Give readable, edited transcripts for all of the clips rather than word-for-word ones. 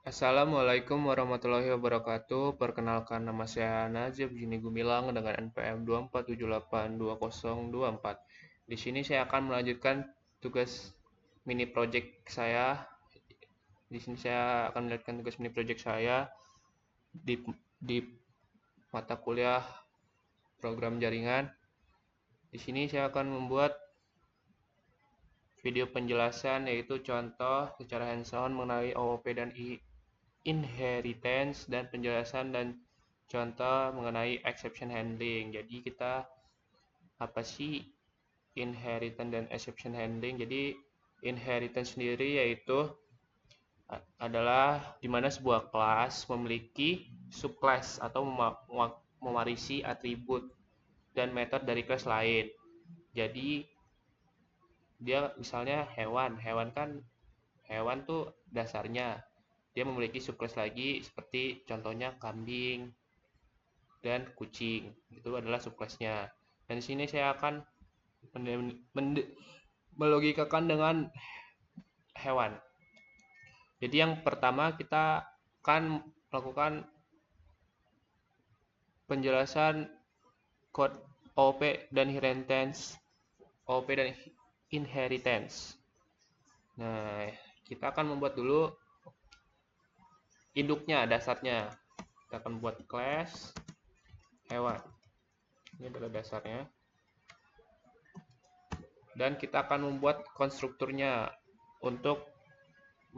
Assalamualaikum warahmatullahi wabarakatuh. Perkenalkan, nama saya Najib Jini Gumilang dengan NPM 247820204. Di sini saya akan melanjutkan tugas mini project saya. Di sini saya akan melanjutkan tugas mini project saya di di mata kuliah program jaringan. Di sini saya akan membuat video penjelasan, yaitu contoh secara hands-on mengenai OOP dan inheritance, dan penjelasan dan contoh mengenai exception handling. Jadi kita apa sih inheritance dan exception handling? Jadi inheritance sendiri yaitu adalah di mana sebuah kelas memiliki subclass atau mewarisi atribut dan metode dari kelas lain. Jadi dia misalnya hewan tuh dasarnya dia memiliki subclass lagi, seperti contohnya kambing dan kucing, itu adalah subclassnya. Dan di sini saya akan melogikakan dengan hewan. Jadi yang pertama kita akan melakukan penjelasan code OOP dan inheritance. Nah, kita akan membuat dulu induknya, dasarnya. Kita akan buat class hewan. Ini adalah dasarnya. Dan kita akan membuat konstrukturnya untuk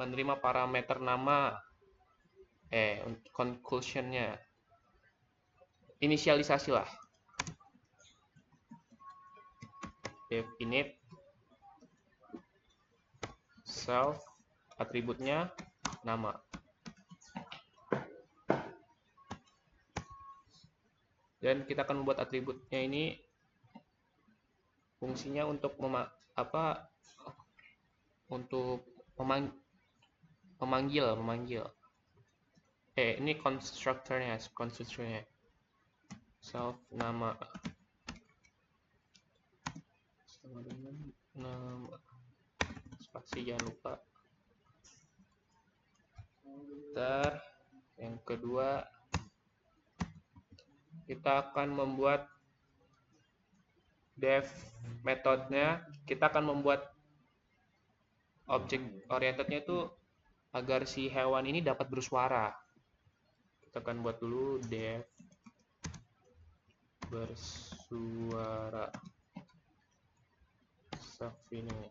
menerima parameter nama, conclusionnya, inisialisasi lah. Def init self, atributnya nama. Dan kita akan membuat atributnya ini fungsinya untuk memanggil. Ini konstruktornya self nama sama dengan nama, spasi jangan lupa. Yang kedua kita akan membuat def metodenya. Kita akan membuat objek orientednya itu agar si hewan ini dapat bersuara. Kita akan buat dulu def bersuara ini.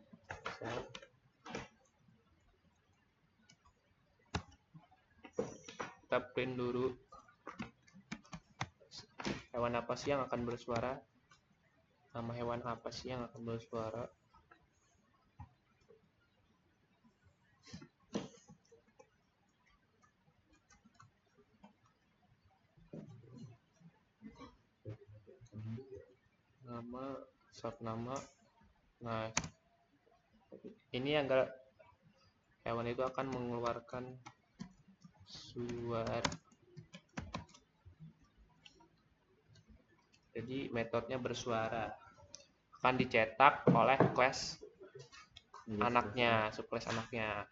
Kita print dulu hewan apa sih yang akan bersuara, nama hewan apa sih yang akan bersuara. Nama, subnama. Nah, ini agar hewan itu akan mengeluarkan suara. Jadi metodenya bersuara akan dicetak oleh kelas anaknya, subclass anaknya.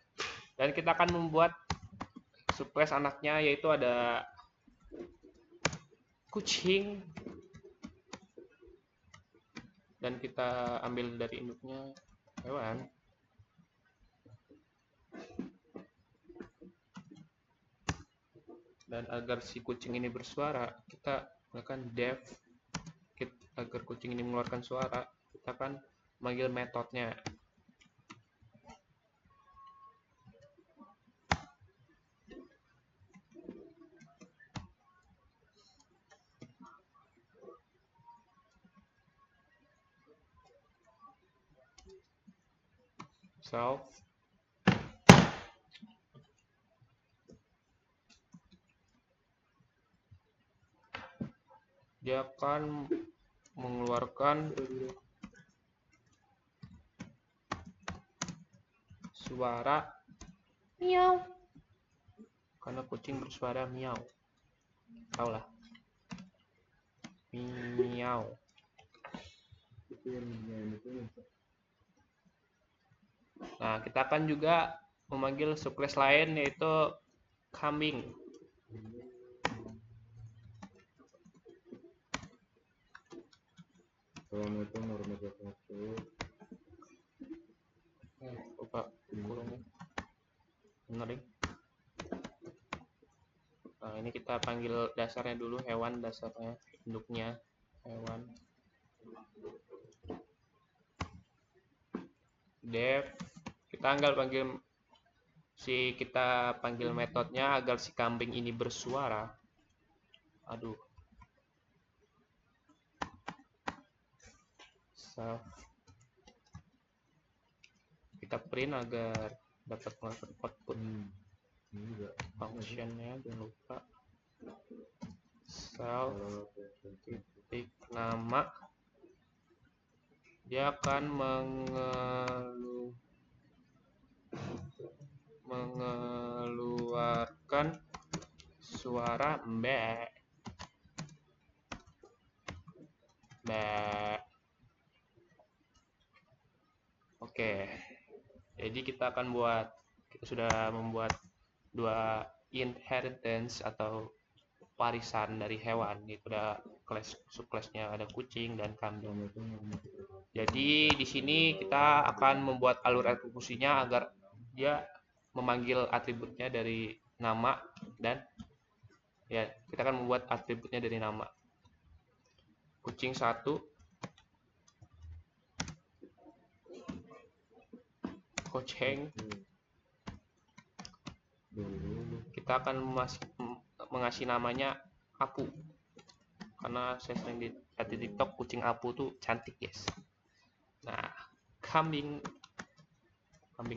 Dan kita akan membuat subclass anaknya, yaitu ada kucing, dan kita ambil dari induknya hewan. Dan agar si kucing ini bersuara, kita akan def agar kucing ini mengeluarkan suara. Kita akan manggil metodenya. Self dia akan mengeluarkan suara miau, karena kucing bersuara miau, tahu lah, miau. Nah, kita akan juga memanggil subclass lain, yaitu kambing. Assalamualaikum warahmatullahi wabarakatuh. Lupa kurungnya. Benar deh. Nah, ini kita panggil dasarnya dulu, hewan dasarnya, induknya hewan. Def, kita panggil metodenya agar si kambing ini bersuara. Aduh. Kita print agar dapat output functionnya, jangan lupa self titik nama. Dia akan mengeluarkan suara mbe. Oke, jadi kita sudah membuat dua inheritance atau warisan dari hewan. Itu ada subclassnya, ada kucing dan kambing. Jadi di sini kita akan membuat alur eksekusinya agar dia memanggil atributnya dari nama, dan ya kita akan membuat atributnya dari nama. Kucing 1, kucing. Kita akan mengasih namanya Apu, karena saya sering lihat di TikTok kucing Apu tuh cantik, guys. Nah, kambing 1,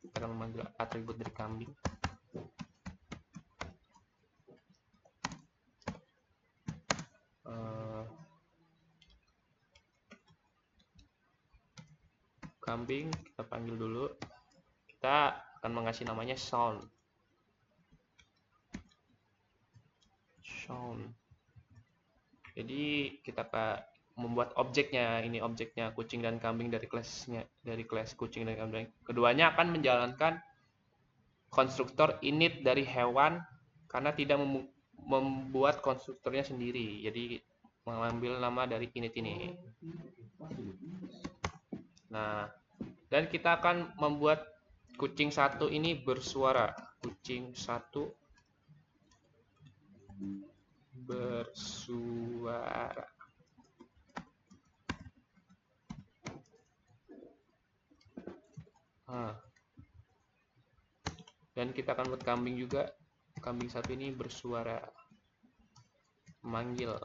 kita akan memanggil atribut dari kambing. Kambing kita panggil dulu, kita akan mengasih namanya sound. Jadi kita membuat objeknya, ini objeknya kucing dan kambing dari kelas kucing dan kambing. Keduanya akan menjalankan konstruktor init dari hewan karena tidak membuat konstruktornya sendiri. Jadi mengambil nama dari init ini. Nah, dan kita akan membuat kucing 1 ini bersuara. Kucing 1 bersuara. Dan kita akan buat kambing juga. Kambing 1 ini bersuara, memanggil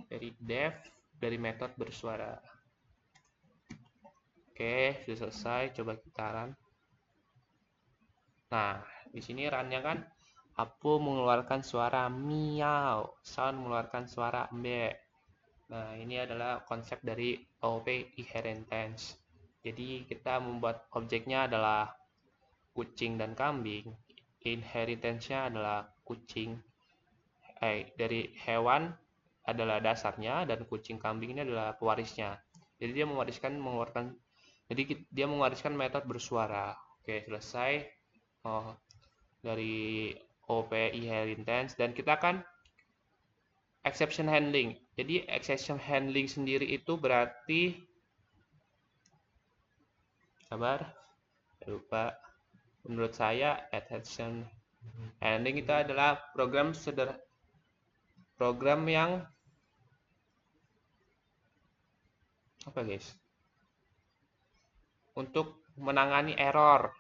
dari def, dari metode bersuara. Oke, sudah selesai. Coba kita run. Nah, di sini runnya kan Apu mengeluarkan suara miau, sound mengeluarkan suara mbe. Nah, ini adalah konsep dari OOP inheritance. Jadi kita membuat objeknya adalah kucing dan kambing. Inheritance-nya adalah kucing. Dari hewan adalah dasarnya, dan kucing kambing ini adalah pewarisnya. Jadi dia mewariskan metode bersuara. Oke, selesai. Dari OP inheritance, dan kita akan exception handling. Jadi exception handling sendiri itu berarti, sabar, lupa. Menurut saya exception handling itu adalah program yang apa, guys? Untuk menangani error.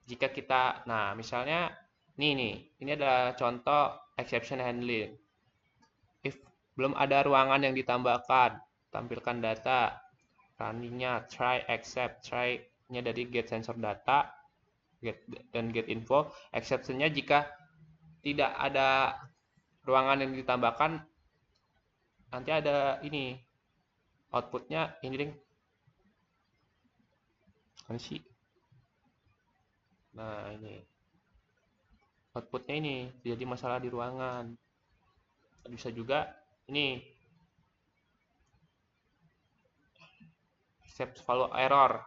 Jika kita, nah misalnya ini adalah contoh exception handling. If belum ada ruangan yang ditambahkan, tampilkan data. Runningnya try accept, try-nya dari get sensor data, dan get info. Exception-nya jika tidak ada ruangan yang ditambahkan, nanti ada ini outputnya ini ding. Sih. Nah, ini outputnya ini jadi masalah di ruangan. Bisa juga ini accept follow error.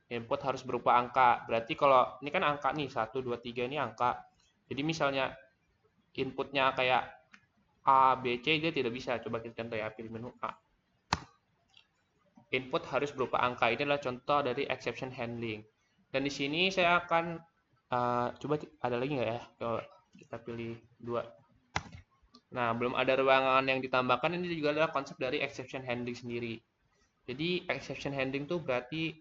Input harus berupa angka. Berarti kalau ini kan angka nih, 1, 2, 3 ini angka. Jadi misalnya inputnya kayak A, B, C, dia tidak bisa. Coba kita contoh ya, pilih menu A. Input harus berupa angka. Ini adalah contoh dari exception handling. Dan di sini saya akan coba ada lagi nggak ya? Kalau kita pilih 2. Nah, belum ada ruangan yang ditambahkan. Ini juga adalah konsep dari exception handling sendiri. Jadi exception handling tuh berarti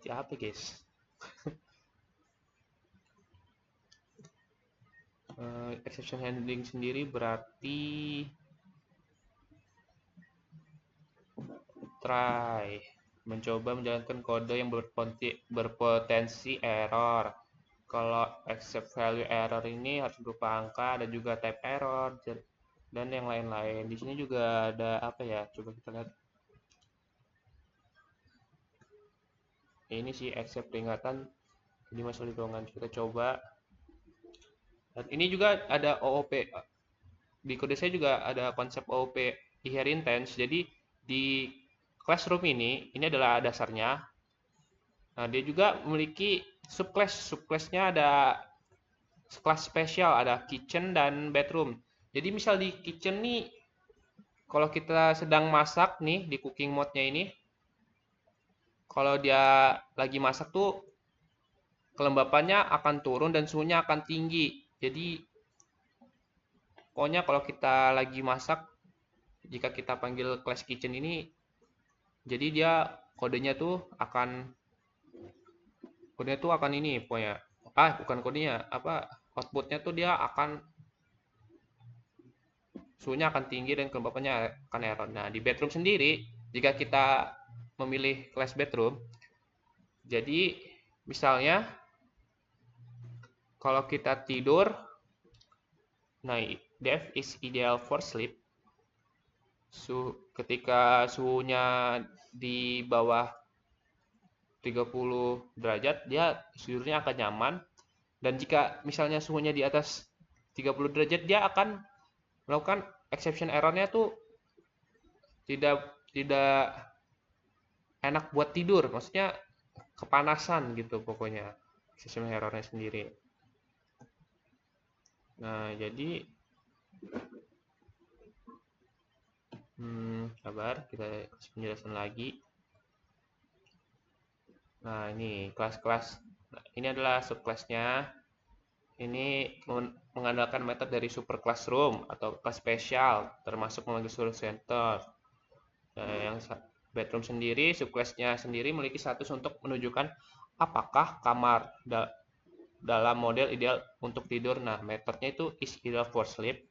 apa, guys? Exception handling sendiri berarti try, mencoba menjalankan kode yang berpotensi error. Kalau accept value error ini harus berupa angka dan juga type error dan yang lain-lain. Di sini juga ada apa ya? Coba kita lihat. Ini sih accept peringatan di masalah hitungan. Kita coba. Dan ini juga ada OOP. Di kode saya juga ada konsep OOP inheritance. Jadi di classroom ini adalah dasarnya. Nah, dia juga memiliki subclass. Subclassnya ada kelas spesial, ada kitchen dan bedroom. Jadi misal di kitchen nih, kalau kita sedang masak nih di cooking mode-nya ini, kalau dia lagi masak tuh kelembapannya akan turun dan suhunya akan tinggi. Jadi pokoknya kalau kita lagi masak, jika kita panggil class kitchen ini, jadi dia kodenya tuh akan ini pokoknya. Bukan kodenya, apa outputnya tuh dia akan suhunya akan tinggi dan kelembapannya akan error. Nah, di bedroom sendiri, jika kita memilih class bedroom, jadi misalnya kalau kita tidur, nah def is ideal for sleep. Ketika suhunya di bawah 30 derajat, dia tidurnya akan nyaman. Dan jika misalnya suhunya di atas 30 derajat, dia akan melakukan exception errornya tuh tidak enak buat tidur, maksudnya kepanasan gitu pokoknya exception errornya sendiri. Nah, jadi sabar, kita kasih penjelasan lagi. Nah, ini kelas-kelas. Nah, ini adalah subclassnya. Ini mengandalkan metode dari super classroom atau kelas spesial, termasuk memanggil seluruh center. Nah, yang bedroom sendiri, subclassnya sendiri memiliki status untuk menunjukkan apakah kamar dalam model ideal untuk tidur. Nah, metodenya itu is ideal for sleep.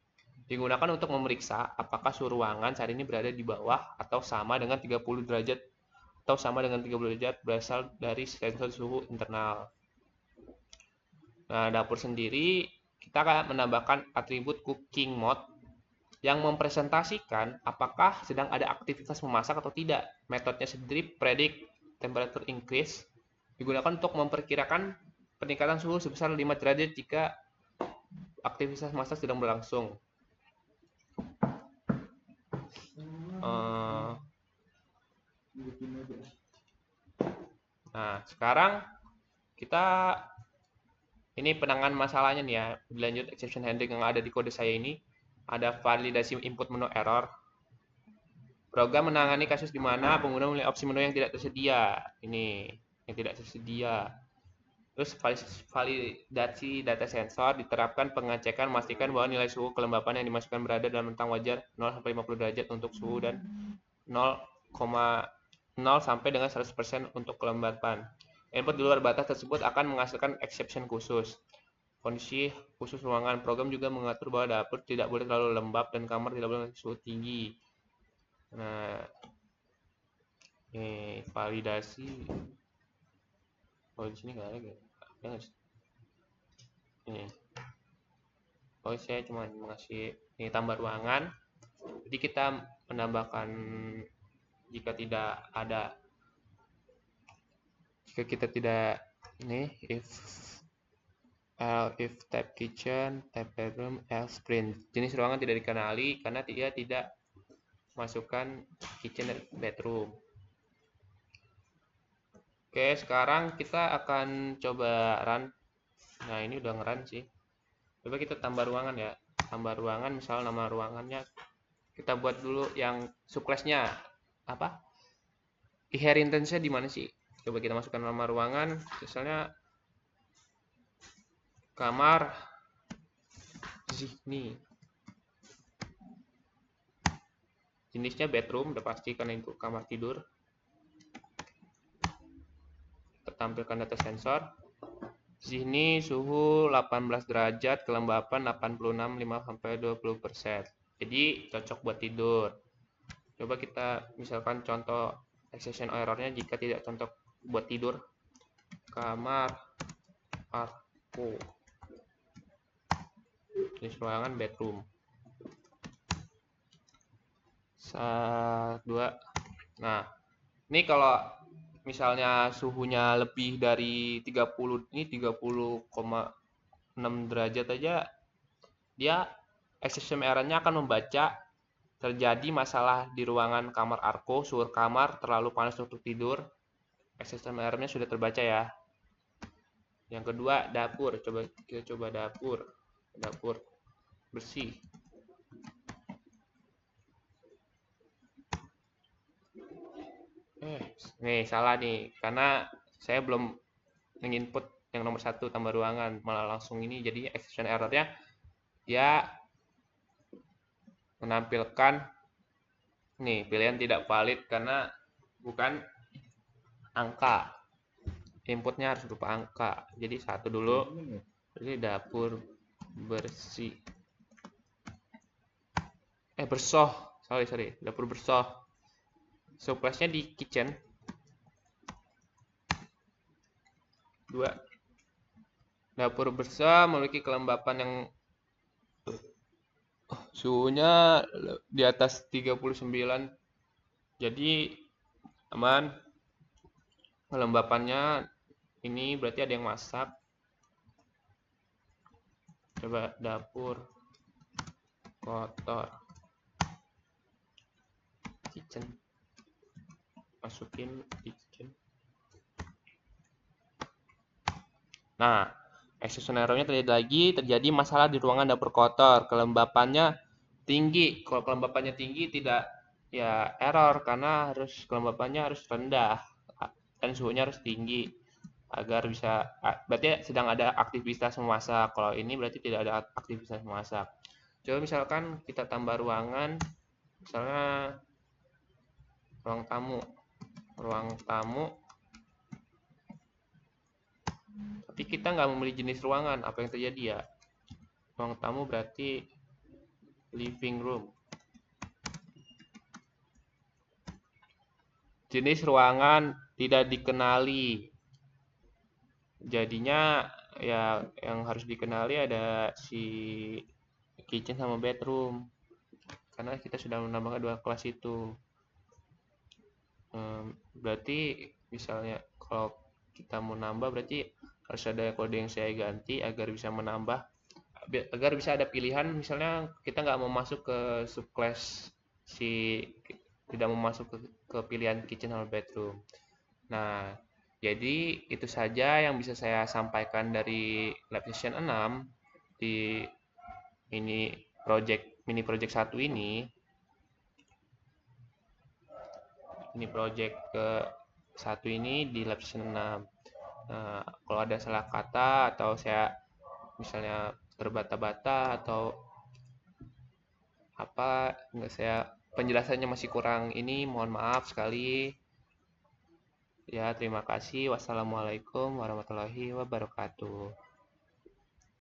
Digunakan untuk memeriksa apakah suhu ruangan saat ini berada di bawah atau sama dengan 30 derajat berasal dari sensor suhu internal. Nah, dapur sendiri kita akan menambahkan atribut cooking mode yang mempresentasikan apakah sedang ada aktivitas memasak atau tidak. Metodenya sendiri predict temperature increase digunakan untuk memperkirakan peningkatan suhu sebesar 5 derajat jika aktivitas masak sedang berlangsung. Nah, sekarang kita ini penanganan masalahnya nih ya. Lanjut exception handling yang ada di kode saya ini, ada validasi input menu error. Program menangani kasus di mana pengguna memilih opsi menu yang tidak tersedia. Ini yang tidak tersedia. Terus validasi data sensor diterapkan pengecekan memastikan bahwa nilai suhu kelembapan yang dimasukkan berada dalam rentang wajar 0 sampai 50 derajat untuk suhu dan 0,0 sampai dengan 100% untuk kelembapan. Input di luar batas tersebut akan menghasilkan exception khusus. Kondisi khusus ruangan. Program juga mengatur bahwa dapur tidak boleh terlalu lembab dan kamar tidak boleh suhu tinggi. Nah, ini validasi. Oh, di sini nggak ada ya? Ini. Oh, saya cuma mengasih ini tambah ruangan. Jadi kita menambahkan jika kita tidak ini if type kitchen, type bedroom, else print. Jenis ruangan tidak dikenali karena dia tidak masukkan kitchen dan bedroom. Oke, sekarang kita akan coba run. Nah, ini udah nge-run sih. Coba kita tambah ruangan ya. Tambah ruangan, misal nama ruangannya kita buat dulu yang subclass-nya apa? Inheritance-nya di mana sih? Coba kita masukkan nama ruangan, misalnya kamar Zihni. Jenisnya bedroom, udah pasti karena itu kamar tidur. Kita tampilkan data sensor. Zihni suhu 18 derajat, kelembapan 86,5-20%. Jadi cocok buat tidur. Coba kita misalkan contoh exception errornya jika tidak cocok buat tidur. Kamar aku. Jenis ruangan bedroom. 2. Nah, ini kalau misalnya suhunya lebih dari 30, ini 30,6 derajat aja, dia exception error-nya akan membaca terjadi masalah di ruangan kamar Arko, suhu kamar terlalu panas untuk tidur. Exception error-nya sudah terbaca ya. Yang kedua, dapur. Kita coba dapur bersih. Nih salah nih, karena saya belum menginput yang nomor 1 tambah ruangan, malah langsung ini, jadi exception error-nya dia menampilkan nih pilihan tidak valid karena bukan angka, inputnya harus berupa angka. Jadi 1 dulu, jadi dapur bersih, bersoh, sorry, dapur bersoh, subclass-nya di kitchen. 2. Dapur bersoh memiliki kelembapan yang suhunya di atas 39, jadi aman. Kelembapannya ini berarti ada yang masak. Coba dapur kotor, kitchen, masukin kitchen. Nah, exception error-nya terjadi masalah di ruangan dapur kotor, kelembapannya tinggi. Kalau kelembapannya tinggi tidak ya error, karena kelembapannya harus rendah dan suhunya harus tinggi agar bisa, berarti sedang ada aktivitas memasak. Kalau ini berarti tidak ada aktivitas memasak. Coba misalkan kita tambah ruangan, misalnya ruang tamu, tapi kita nggak memilih jenis ruangan. Apa yang terjadi ya? Ruang tamu berarti living room. Jenis ruangan tidak dikenali. Jadinya ya yang harus dikenali ada si kitchen sama bedroom. Karena kita sudah menambahkan 2 kelas itu. Berarti misalnya kalau kita mau nambah berarti harus ada kode yang saya ganti agar bisa menambah, agar bisa ada pilihan. Misalnya kita nggak mau masuk ke subclass tidak mau masuk ke pilihan kitchen sama bedroom. Nah, jadi itu saja yang bisa saya sampaikan dari lab session 6 di mini project 1 ini. Ini project ke 1 ini di lab session 6. Nah, kalau ada salah kata atau saya misalnya terbata-bata atau apa, penjelasannya masih kurang ini, mohon maaf sekali. Ya, terima kasih. Wassalamualaikum warahmatullahi wabarakatuh.